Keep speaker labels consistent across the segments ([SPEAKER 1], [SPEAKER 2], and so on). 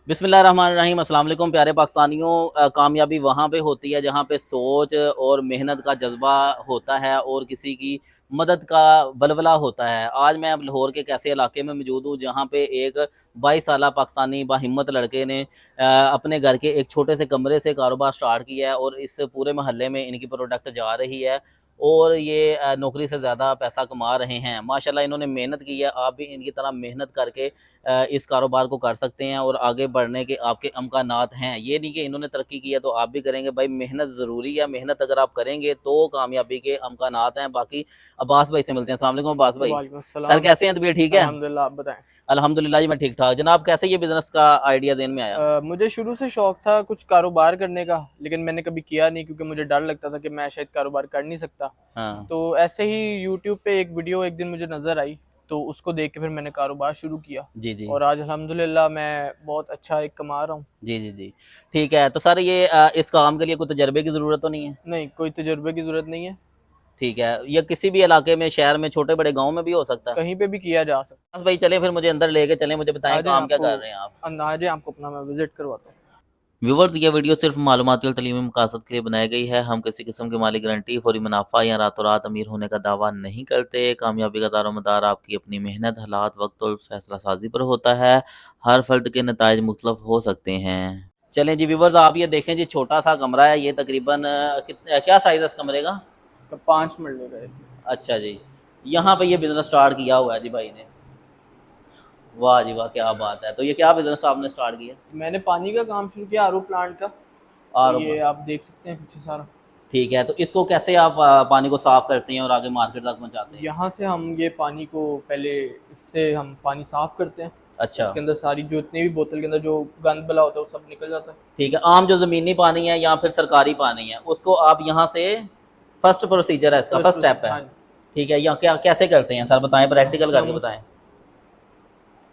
[SPEAKER 1] बिस्मिल्लाहिर्रहमानिर्रहीम। अस्सलाम वालेकुम प्यारे पाकिस्तानियों। कामयाबी वहाँ पे होती है जहाँ पे सोच और मेहनत का जज्बा होता है और किसी की मदद का बलवला होता है। आज मैं अब लाहौर के एक ऐसे इलाके में मौजूद हूँ जहाँ पे एक 22 साला पाकिस्तानी बाहिम्मत लड़के ने अपने घर के एक छोटे से कमरे से कारोबार स्टार्ट किया है और इस पूरे मोहल्ले में इनकी प्रोडक्ट जा रही है और ये नौकरी से ज़्यादा पैसा कमा रहे हैं। माशाल्लाह इन्होंने मेहनत की है। आप भी इनकी तरह मेहनत करके इस कारोबार को कर सकते हैं और आगे बढ़ने के आपके अमकानात हैं। ये नहीं कि इन्होंने तरक्की की है तो आप भी करेंगे। भाई मेहनत ज़रूरी है, मेहनत अगर आप करेंगे तो कामयाबी के अमकानात हैं। बाकी अब्बास भाई से मिलते हैं। अस्सलाम वालेकुम अब्बास भाई।
[SPEAKER 2] वालेकुम
[SPEAKER 1] सर
[SPEAKER 2] अस्सलाम।
[SPEAKER 1] कैसे हैं, तबीयत ठीक है?
[SPEAKER 2] अल्हम्दुलिल्लाह, आप बताएं।
[SPEAKER 1] अल्हम्दुलिल्लाह जी मैं ठीक ठाक। जनाब कैसे ये बिज़नेस का आइडिया ज़हन में आया?
[SPEAKER 2] मुझे शुरू से शौक था कुछ कारोबार करने का, लेकिन मैंने कभी किया नहीं क्योंकि मुझे डर लगता था कि मैं शायद कारोबार कर नहीं सकता।
[SPEAKER 1] हाँ।
[SPEAKER 2] तो ऐसे ही यूट्यूब पे एक वीडियो एक दिन मुझे नज़र आई, तो उसको देख के फिर मैंने कारोबार शुरू किया।
[SPEAKER 1] जी जी।
[SPEAKER 2] और आज अल्हम्दुलिल्लाह मैं बहुत अच्छा एक कमा रहा हूँ।
[SPEAKER 1] जी जी जी। ठीक है, तो सर ये इस काम के लिए कोई तजर्बे की ज़रूरत तो नहीं है?
[SPEAKER 2] नहीं, कोई तजुर्बे की ज़रूरत नहीं है।
[SPEAKER 1] ठीक है, ये किसी भी इलाके में, शहर में, छोटे बड़े गाँव में भी हो सकता है?
[SPEAKER 2] कहीं पे भी किया जा सकता
[SPEAKER 1] बस भाई चले फिर मुझे अंदर लेके चलें, मुझे
[SPEAKER 2] है।
[SPEAKER 1] बताएं काम क्या कर रहे हैं आप।
[SPEAKER 2] आ जाए, आपको अपना मैं विजिट करवाता हूँ।
[SPEAKER 1] व्यूवर्स, ये वीडियो सिर्फ मालूमाती और तलीमी मकासद के लिए बनाई गई है। हम किसी किस्म की माली गारंटी, फौरी मुनाफा या रातों रात अमीर होने का दावा नहीं करते। कामयाबी का दारोमदार आपकी अपनी मेहनत, हालात, वक्त और फैसला साजी पर होता है। हर फर्द के नताइज मुख्तलिफ हो सकते हैं। चलें जी व्यूवर्स, आप ये देखें जी, छोटा सा कमरा है ये तकरीबन क्या साइज़ है इस कमरे का?
[SPEAKER 2] इसका 5 मरले का है।
[SPEAKER 1] अच्छा जी। यहाँ पे ये बिज़नेस स्टार्ट किया हुआ है जी भाई ने। वाह जी वाह, क्या बात है। तो ये क्या बिज़नेस आपने स्टार्ट किया?
[SPEAKER 2] मैंने पानी का काम शुरू किया, आरओ प्लांट का। तो
[SPEAKER 1] आर
[SPEAKER 2] ये आप देख सकते हैं पीछे सारा।
[SPEAKER 1] ठीक है, तो इसको कैसे आप पानी को साफ़ करते हैं और आगे मार्केट तक पहुँचाते हैं?
[SPEAKER 2] यहाँ से हम ये पानी को पहले, इससे हम पानी साफ करते हैं।
[SPEAKER 1] अच्छा।
[SPEAKER 2] इसके अंदर सारी जो इतनी भी बोतल के अंदर जो गंद बला होता है वो सब निकल जाता है।
[SPEAKER 1] ठीक है, आम जो ज़मीनी पानी है या फिर सरकारी पानी है, उसको आप यहाँ से फर्स्ट प्रोसीजर है इसका, फर्स्ट स्टेप है।
[SPEAKER 2] हाँ,
[SPEAKER 1] ठीक है, या क्या कैसे करते हैं सर, बताएँ,
[SPEAKER 2] यहाँ
[SPEAKER 1] प्रैक्टिकल
[SPEAKER 2] से
[SPEAKER 1] करके
[SPEAKER 2] हम
[SPEAKER 1] बताएँ।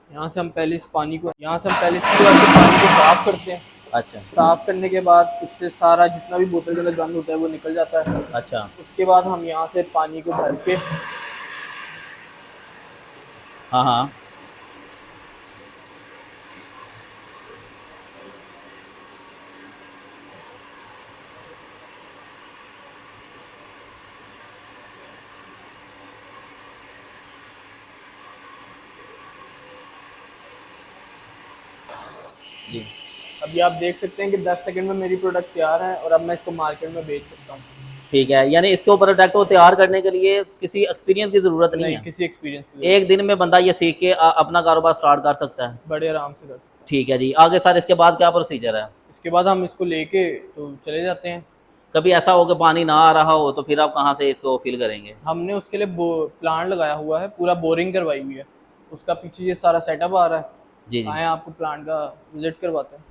[SPEAKER 2] यहाँ से हम पहले इस पानी को यहाँ से हम पहले इसके बाद से पानी को साफ करते हैं।
[SPEAKER 1] अच्छा।
[SPEAKER 2] साफ करने के बाद इससे सारा जितना भी बोतल के अंदर गंद होता है वो निकल जाता है।
[SPEAKER 1] अच्छा।
[SPEAKER 2] उसके बाद हम यहाँ से पानी को भर के
[SPEAKER 1] हाँ हाँ। जी।
[SPEAKER 2] अभी आप देख सकते हैं कि 10 सेकंड में मेरी प्रोडक्ट तैयार है और अब मैं इसको मार्केट में बेच सकता हूँ।
[SPEAKER 1] ठीक है, यानी इसको प्रोडक्ट को तैयार करने के लिए किसी एक्सपीरियंस की ज़रूरत नहीं
[SPEAKER 2] नहीं,
[SPEAKER 1] है।
[SPEAKER 2] किसी एक्सपीरियंस की जरूरत
[SPEAKER 1] एक दिन में बंदा ये सीख के अपना कारोबार स्टार्ट कर सकता है।
[SPEAKER 2] नहीं, बड़े आराम से कर सकते हैं।
[SPEAKER 1] ठीक है जी, आगे सर इसके बाद क्या प्रोसीजर है?
[SPEAKER 2] इसके बाद हम इसको लेके तो चले जाते हैं।
[SPEAKER 1] कभी ऐसा हो कि पानी ना आ रहा हो तो फिर आप कहाँ से इसको फिल करेंगे?
[SPEAKER 2] हमने उसके लिए प्लांट लगाया हुआ है, पूरा बोरिंग करवाई हुई है। उसका पीछे ये सारा सेटअप आ रहा है।
[SPEAKER 1] जी जी।
[SPEAKER 2] आए आपको प्लांट का विजिट करवाते हैं।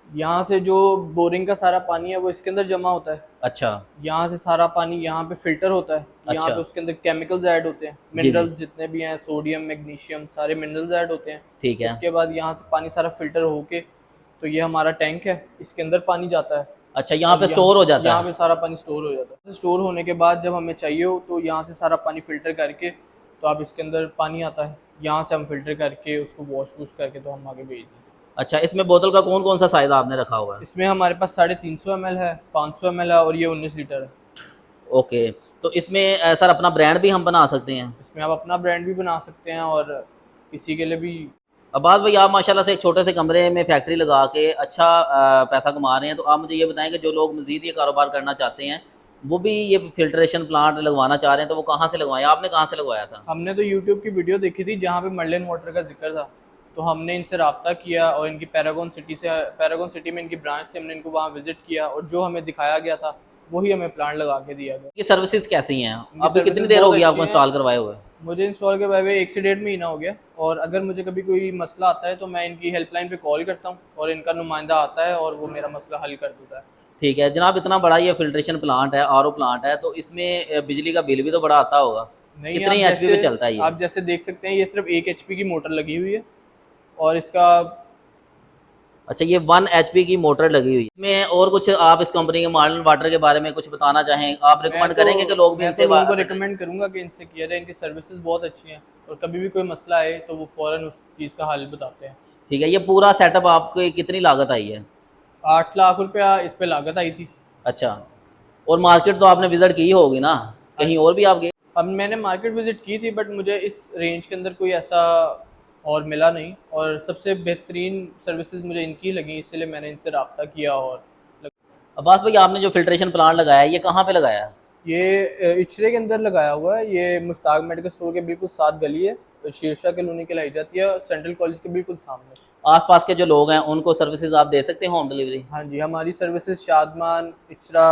[SPEAKER 2] यहाँ से जो बोरिंग का सारा पानी है वो इसके अंदर जमा होता है।
[SPEAKER 1] अच्छा।
[SPEAKER 2] यहाँ से सारा पानी यहाँ पे फिल्टर होता है। यहाँ
[SPEAKER 1] अच्छा।
[SPEAKER 2] पे उसके अंदर केमिकल्स ऐड होते हैं,
[SPEAKER 1] जी जी।
[SPEAKER 2] मिनरल्स जितने भी हैं, सोडियम, मैग्नीशियम, सारे मिनरल्स ऐड होते हैं।
[SPEAKER 1] ठीक है।
[SPEAKER 2] उसके बाद यहाँ से पानी सारा फिल्टर होके, तो ये हमारा टैंक है, इसके अंदर पानी जाता है।
[SPEAKER 1] अच्छा, यहाँ
[SPEAKER 2] और
[SPEAKER 1] पे स्टोर हो जाता
[SPEAKER 2] यहाँ
[SPEAKER 1] है?
[SPEAKER 2] पे सारा पानी स्टोर हो जाता है। स्टोर होने के बाद जब हमें चाहिए हो तो यहाँ से सारा पानी फिल्टर करके, तो आप इसके अंदर पानी आता है, यहाँ से हम फिल्टर करके उसको वॉश वूश करके तो हम आगे भेज देते हैं।
[SPEAKER 1] अच्छा, इसमें बोतल का कौन कौन सा साइज़ आपने रखा हुआ है?
[SPEAKER 2] इसमें हमारे पास 350 ml है, 500 ml है और ये 19 लीटर है।
[SPEAKER 1] ओके, तो इसमें सर अपना ब्रांड भी हम बना सकते हैं?
[SPEAKER 2] इसमें आप अपना ब्रांड भी बना सकते हैं और किसी के लिए भी।
[SPEAKER 1] अब्बास भाई, आप माशाल्लाह से एक छोटे से कमरे में फैक्ट्री लगा के अच्छा पैसा कमा रहे हैं, तो आप मुझे ये बताएं कि जो लोग मज़ीद ये कारोबार करना चाहते हैं, वो भी ये फ़िल्ट्रेशन प्लांट लगवाना चाह रहे हैं, तो वो कहाँ से लगवाएँ? आपने कहाँ से लगवाया था?
[SPEAKER 2] हमने तो यूट्यूब की वीडियो देखी थी जहाँ पे मर्लिन वाटर का जिक्र था, तो हमने इनसे रब्ता किया और इनकी पैरागॉन सिटी में इनकी ब्रांच थी, हमने इनको वहाँ विजिट किया और जो हमें दिखाया गया था वही हमें प्लांट लगा के दिया गया।
[SPEAKER 1] ये सर्विसेज कैसी हैं?
[SPEAKER 2] इनकी
[SPEAKER 1] अभी कितनी
[SPEAKER 2] सर्विसेज
[SPEAKER 1] देर
[SPEAKER 2] बहुत
[SPEAKER 1] होगी
[SPEAKER 2] अच्छी
[SPEAKER 1] आपको
[SPEAKER 2] हैं।
[SPEAKER 1] इंस्टॉल करवाए हुए?
[SPEAKER 2] मुझे इंस्टॉल के बाद 1 से 1.5 महीना हो गया, और अगर मुझे कभी कोई मसला आता है तो मैं इनकी हेल्पलाइन पे कॉल करता हूँ और इनका नुमाइंदा आता है और वो मेरा मसला हल कर देता है।
[SPEAKER 1] ठीक है जनाब, इतना बड़ा ये फ़िल्ट्रेशन प्लांट है, आरओ प्लांट है, तो इसमें बिजली का बिल भी तो बड़ा आता होगा।
[SPEAKER 2] नहीं,
[SPEAKER 1] कितनी एचपी पे चलता है ये?
[SPEAKER 2] आप जैसे देख सकते हैं, ये सिर्फ 1 HP की मोटर लगी हुई है और इसका
[SPEAKER 1] अच्छा, ये 1 HP की मोटर लगी हुई है। मैं और कुछ आप इस कंपनी के मॉडर्न वाटर के बारे में कुछ बताना चाहें, आप रिकमेंड करेंगे कि लोग भी
[SPEAKER 2] मैं
[SPEAKER 1] इनसे
[SPEAKER 2] तो लोगों को रिकमेंड करूंगा कि इनसे किया जाए। इनकी सर्विसेज बहुत अच्छी हैं और कभी भी कोई मसला आए तो वो फ़ौरन उस चीज़ का हल बताते हैं।
[SPEAKER 1] ठीक है। ये पूरा सेटअप आपको कितनी लागत आई है?
[SPEAKER 2] 8 लाख रुपया इस पे लागत आई थी।
[SPEAKER 1] अच्छा, और मार्केट तो आपने विजिट की होगी ना,
[SPEAKER 2] हाँ
[SPEAKER 1] कहीं
[SPEAKER 2] जी।
[SPEAKER 1] और भी आप गए?
[SPEAKER 2] अब मैंने मार्केट विजिट की थी बट मुझे इस रेंज के अंदर कोई ऐसा और मिला नहीं, और सबसे बेहतरीन सर्विसेज मुझे इनकी लगी, इसलिए मैंने इनसे रब्ता किया। और
[SPEAKER 1] अब्बास भाई, आपने जो फिल्ट्रेशन प्लांट लगाया है, ये कहाँ पे लगाया है?
[SPEAKER 2] ये इचरे के अंदर लगाया हुआ है। ये मुश्ताक मेडिकल स्टोर के बिल्कुल साथ गली है, शेरशाह कॉलोनी के लाई जाती है, सेंट्रल कॉलेज के बिल्कुल सामने।
[SPEAKER 1] आसपास के जो लोग हैं उनको सर्विसेज आप दे सकते हैं, होम डिलीवरी?
[SPEAKER 2] हाँ जी, हमारी सर्विसेज शादमान, इचरा,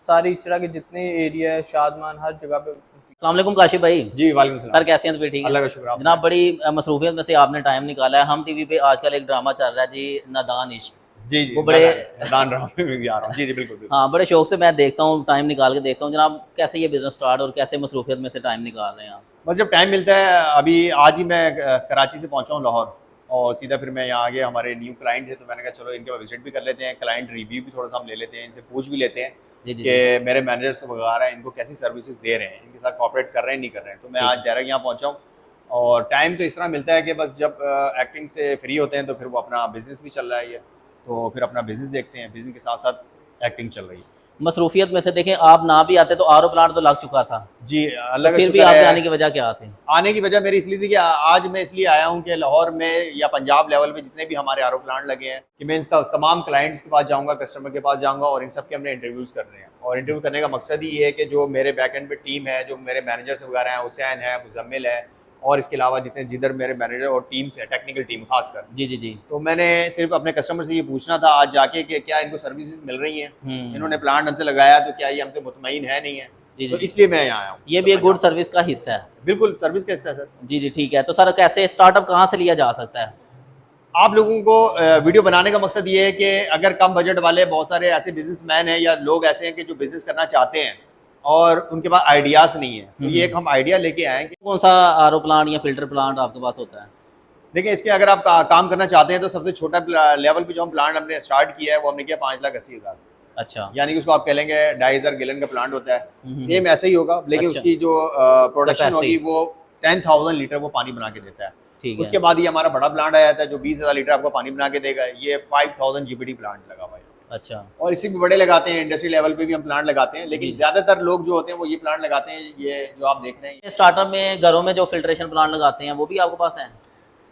[SPEAKER 2] सारी इचरा के जितने एरिया है, शादमान, हर जगह पे।
[SPEAKER 1] अस्सलाम वालेकुम काशिफ भाई।
[SPEAKER 3] जी वालेकुम
[SPEAKER 1] सर
[SPEAKER 3] सलाम।
[SPEAKER 1] कैसे हैं? तो ठीक है
[SPEAKER 3] अल्लाह का शुक्र। आप
[SPEAKER 1] जनाब, बड़ी मसरूफियत में से आपने टाइम निकाला है। हम टीवी पे आजकल एक ड्रामा चल रहा है जी, नादान इश्क।
[SPEAKER 3] जी जी
[SPEAKER 1] वो बड़े
[SPEAKER 3] दान रहा हूँ मैं भी आ रहा हूँ। जी जी बिल्कुल बिल्कुल।
[SPEAKER 1] हाँ, बड़े शौक से मैं देखता हूँ, टाइम निकाल के देखता हूँ जनाब, कैसे ये बिजनेस स्टार्ट और कैसे मसरूफियत में से टाइम निकाल रहे हैं आप।
[SPEAKER 3] बस जब टाइम मिलता है, अभी आज ही मैं कराची से पहुँचा हूँ लाहौर, और सीधा फिर मैं यहाँ आ गया। हमारे न्यू क्लाइंट है तो मैंने कहा चलो इनके पास विजिट भी कर लेते हैं, क्लाइंट रिव्यू भी थोड़ा सा हम ले लेते हैं, इनसे पूछ भी लेते हैं
[SPEAKER 1] जी जी जी।
[SPEAKER 3] कि मेरे मैनेजर्स वगैरह इनको कैसी सर्विसेज दे रहे हैं, इनके साथ कॉपरेट कर रहे हैं नहीं कर रहे हैं। तो मैं आज डायरेक्ट यहाँ पहुँचा हूँ, और टाइम तो इस तरह मिलता है कि बस जब एक्टिंग से फ्री होते हैं तो फिर वो अपना बिजनेस भी चल रहा है ये, तो फिर अपना बिजनेस देखते हैं, बिजनेस के साथ साथ एक्टिंग चल रही है।
[SPEAKER 1] मसरूफियत में से देखें, आप ना भी आते तो आरओ प्लांट तो लग चुका था,
[SPEAKER 3] जी
[SPEAKER 1] तो
[SPEAKER 3] अल्लाह का
[SPEAKER 1] फिर भी
[SPEAKER 3] शुक्र
[SPEAKER 1] आपके
[SPEAKER 3] है।
[SPEAKER 1] आने की वजह क्या थी?
[SPEAKER 3] आने की वजह मेरी इसलिए थी कि आज मैं इसलिए आया हूँ कि लाहौर में या पंजाब लेवल पे जितने भी हमारे आरओ प्लांट लगे हैं, कि मैं इन तमाम क्लाइंट्स के पास जाऊँगा, कस्टमर के पास जाऊँगा, और इन सब के हमने इंटरव्यूज़ कर रहे हैं। और इंटरव्यू करने का मकसद ही ये है कि जो मेरे बैक एंड पे टीम है, जो मेरे मैनेजर्स वगैरह हैं, हुसैन है, मुजम्मिल है, और इसके अलावा जितने जिधर मेरे मैनेजर और टीम्स है, टेक्निकल टीम खासकर,
[SPEAKER 1] जी जी जी।
[SPEAKER 3] तो मैंने सिर्फ अपने कस्टमर से ये पूछना था आज जाके कि क्या इनको सर्विसेज मिल रही हैं, इन्होंने प्लांट हमसे लगाया तो क्या ये हमसे मुतमईन है नहीं है।
[SPEAKER 1] जी
[SPEAKER 3] तो
[SPEAKER 1] जी।
[SPEAKER 3] इसलिए मैं यहाँ आया हूँ।
[SPEAKER 1] ये भी एक गुड सर्विस का हिस्सा है।
[SPEAKER 3] बिल्कुल सर्विस का हिस्सा है सर।
[SPEAKER 1] जी जी, ठीक है। तो सर कैसे स्टार्टअप कहाँ से लिया जा सकता है?
[SPEAKER 3] आप लोगों को वीडियो बनाने का मकसद ये है कि अगर कम बजट वाले बहुत सारे ऐसे बिजनेसमैन हैं या लोग ऐसे हैं कि जो बिजनेस करना चाहते हैं और उनके पास आइडियाज़ नहीं है, तो ये एक हम आइडिया लेके आए हैं कि
[SPEAKER 1] कौन सा आरओ प्लांट या फिल्टर प्लांट आपके पास होता है?
[SPEAKER 3] देखिए, इसके अगर आप काम करना चाहते हैं तो सबसे छोटा लेवल पे जो हम प्लांट हमने स्टार्ट किया है वो हमने किया 5,80,000 से।
[SPEAKER 1] अच्छा।
[SPEAKER 3] यानी कि उसको आप कह लेंगे 2,500 गैलन का प्लांट होता है, सेम ऐसे ही होगा, लेकिन
[SPEAKER 1] अच्छा।
[SPEAKER 3] उसकी जो प्रोडक्शन
[SPEAKER 1] Capacity।
[SPEAKER 3] होगी वो 10,000 लीटर वो पानी बना के देता है।
[SPEAKER 1] ठीक है।
[SPEAKER 3] उसके बाद ये हमारा बड़ा प्लांट आया था जो 20,000 लीटर आपको पानी बना के देगा, ये 5,000 जीबीडी प्लांट लगा हुआ है।
[SPEAKER 1] अच्छा।
[SPEAKER 3] और इसी भी बड़े लगाते हैं, इंडस्ट्री लेवल पे भी हम प्लांट लगाते हैं,
[SPEAKER 1] जी।
[SPEAKER 3] लेकिन ज्यादातर लोग जो होते हैं वो ये प्लांट लगाते हैं, ये जो आप देख रहे हैं।
[SPEAKER 1] स्टार्टअप में घरों में जो फिल्ट्रेशन प्लांट लगाते हैं वो भी आपके पास है?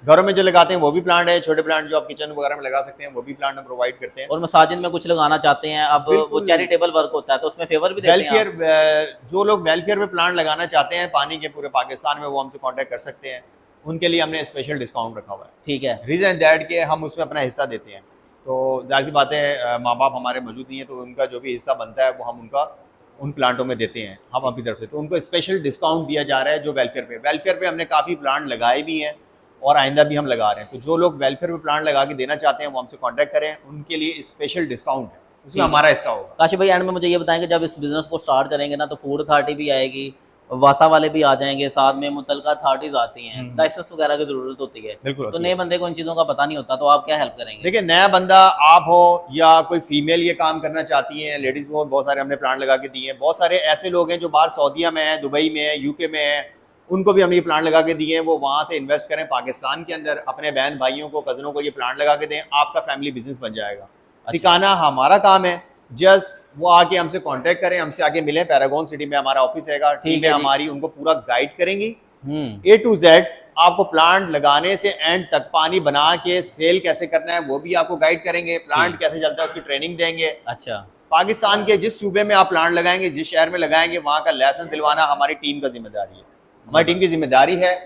[SPEAKER 3] घरों में जो लगाते हैं वो भी प्लांट है, छोटे प्लांट जो आप किचन वगैरह में लगा सकते हैं वो भी प्लांट हम प्रोवाइड करते हैं।
[SPEAKER 1] और मसाजिद में कुछ लगाना चाहते हैं, अब वो
[SPEAKER 3] बिल्कुल।
[SPEAKER 1] चैरिटेबल वर्क होता है तो उसमें फेवर भी देते हैं आप?
[SPEAKER 3] वेलफेयर, जो लोग वेलफेयर में प्लांट लगाना चाहते हैं पानी के पूरे पाकिस्तान में, वो हमसे कांटेक्ट कर सकते हैं, उनके लिए हमने स्पेशल डिस्काउंट रखा हुआ है।
[SPEAKER 1] ठीक है।
[SPEAKER 3] रीज़न दैट कि हम उसमें अपना हिस्सा देते हैं, तो जाहिर सी बात है माँ बाप हमारे मौजूद नहीं है तो उनका जो भी हिस्सा बनता है वो हम उनका उन प्लांटों में देते हैं हम अपनी तरफ से, तो उनको स्पेशल डिस्काउंट दिया जा रहा है जो वेलफेयर पे हमने काफ़ी प्लांट लगाए भी हैं और आइंदा भी हम लगा रहे हैं। तो जो लोग वेलफेयर पे प्लांट लगा के देना चाहते हैं वो हमसे कांटेक्ट करें, उनके लिए स्पेशल डिस्काउंट है, उसमें हमारा हिस्सा होगा।
[SPEAKER 1] काशिफ भाई, एंड में मुझे ये बताएंगे, जब इस बिजनेस को स्टार्ट करेंगे ना तो फूड अथॉरिटी भी आएगी, वासा वाले भी आ जाएंगे, साथ में मुतलका अथॉरिटीज आती हैं, लाइसेंस वगैरह की जरूरत होती है।
[SPEAKER 3] बिल्कुल।
[SPEAKER 1] तो नए बंदे को इन चीज़ों का पता नहीं होता, तो आप क्या हेल्प करेंगे?
[SPEAKER 3] देखिए, नया बंदा आप हो या कोई फीमेल ये काम करना चाहती हैं, लेडीज़ को बहुत सारे हमने प्लांट लगा के दिए हैं। बहुत सारे ऐसे लोग हैं जो बाहर सऊदीया में हैं, दुबई में है, यूके में है, उनको भी हमने ये प्लांट लगा के दिए हैं। वो वहाँ से इन्वेस्ट करें पाकिस्तान के अंदर, अपने बहन भाइयों को, कज़नों को ये प्लांट लगा के दें, आपका फैमिली बिजनेस बन जाएगा। सिखाना हमारा काम है, जस्ट वो आके हमसे कांटेक्ट करें, हमसे आके मिलें। पैरागॉन सिटी में हमारा ऑफिस है, टीम है हमारी, उनको पूरा गाइड करेंगी A to Z। आपको प्लांट लगाने से एंड तक पानी बना के सेल कैसे करना है वो भी आपको गाइड करेंगे, प्लांट कैसे चलता है उसकी ट्रेनिंग देंगे।
[SPEAKER 1] अच्छा।
[SPEAKER 3] पाकिस्तान के जिस सूबे में आप प्लांट लगाएंगे, जिस शहर में लगाएंगे, वहाँ का लाइसेंस दिलवाना हमारी टीम का जिम्मेदारी है। हमारी टीम की जिम्मेदारी है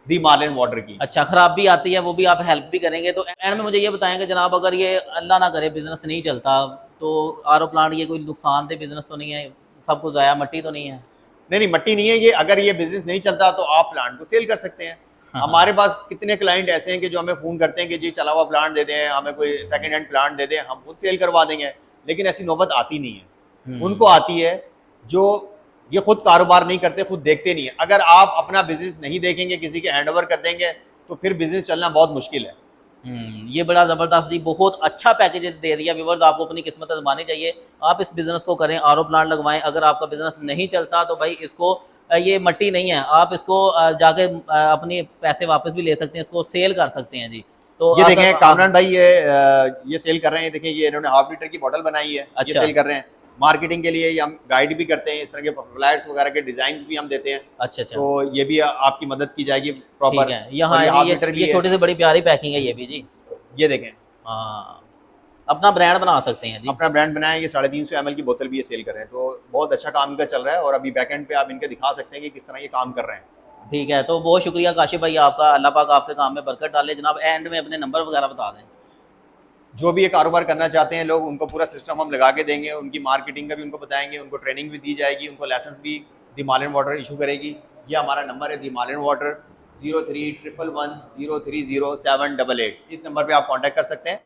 [SPEAKER 3] दी मार्लिन वाटर की।
[SPEAKER 1] अच्छा, खराबी आती है वो भी आप हेल्प भी करेंगे। तो एंड में मुझे ये बताएंगे जनाब, अगर ये अल्लाह ना करे बिजनेस नहीं चलता तो आरओ प्लांट ये कोई नुकसानदेह बिजनेस तो नहीं है, सब कुछ ज़ाया मट्टी तो नहीं है?
[SPEAKER 3] नहीं, मट्टी नहीं है ये। अगर ये बिजनेस नहीं चलता तो आप प्लांट को सेल कर सकते हैं। हमारे पास कितने क्लाइंट ऐसे हैं कि जो हमें फ़ोन करते हैं कि जी चला हुआ प्लांट दे दें, हमें कोई सेकंड हैंड प्लांट दे दें, हम खुद सेल करवा देंगे, लेकिन ऐसी नौबत आती नहीं है। उनको आती है जो ये खुद कारोबार नहीं करते, खुद देखते नहीं है। अगर आप अपना बिजनेस नहीं देखेंगे, किसी के हैंड ओवर कर देंगे तो फिर बिजनेस चलना बहुत मुश्किल है।
[SPEAKER 1] ये बड़ा ज़बरदस्त जी, बहुत अच्छा पैकेज दे दिया व्यूवर्स, आपको अपनी किस्मत आजमानी चाहिए। आप इस बिज़नेस को करें, आरओ प्लांट लगवाएं। अगर आपका बिज़नेस नहीं चलता तो भाई इसको ये मट्टी नहीं है, आप इसको जाके अपनी पैसे वापस भी ले सकते हैं, इसको सेल कर सकते हैं जी। तो
[SPEAKER 3] ये
[SPEAKER 1] आप
[SPEAKER 3] देखें
[SPEAKER 1] सब
[SPEAKER 3] कामरान भाई, ये सेल कर रहे हैं। देखें ये इन्होंने हाफ लीटर की बोतल बनाई है, ये
[SPEAKER 1] अच्छा।
[SPEAKER 3] सेल कर रहे हैं। मार्केटिंग के लिए ये हम गाइड भी करते हैं, इस तरह के फ्लायर्स वगैरह के डिजाइन भी हम देते हैं।
[SPEAKER 1] अच्छा अच्छा,
[SPEAKER 3] तो ये भी आपकी मदद की जाएगी
[SPEAKER 1] ठीक
[SPEAKER 3] प्रॉपर।
[SPEAKER 1] है। यहाँ
[SPEAKER 3] और
[SPEAKER 1] है
[SPEAKER 3] हाफ
[SPEAKER 1] जी,
[SPEAKER 3] लीटर भी
[SPEAKER 1] ये
[SPEAKER 3] है,
[SPEAKER 1] छोटी सी बड़ी प्यारी पैकिंग है ये भी जी।
[SPEAKER 3] ये देखें
[SPEAKER 1] हाँ, अपना ब्रांड बना सकते हैं जी।
[SPEAKER 3] अपना ब्रांड बनाया। ये 350 ml की बोतल भी ये सेल कर रहे हैं। तो बहुत अच्छा काम इनका चल रहा है और अभी बैकएंड पे आप इनके दिखा सकते हैं कि किस तरह ये काम कर रहे हैं।
[SPEAKER 1] ठीक है, तो बहुत शुक्रिया काशिफ भाई आपका, अल्लाह पाक आपके काम में बरकत डाले। जनाब एंड में अपने नंबर वगैरह बता दें।
[SPEAKER 3] जो भी ये कारोबार करना चाहते हैं लोग, उनको पूरा सिस्टम हम लगा के देंगे, उनकी मार्केटिंग का भी उनको बताएंगे, उनको ट्रेनिंग भी दी जाएगी, उनको लाइसेंस भी द हिमालयन वाटर इशू करेगी। ये हमारा नंबर है द हिमालयन वाटर, 03111030 788। इस नंबर पे आप कांटेक्ट कर सकते हैं।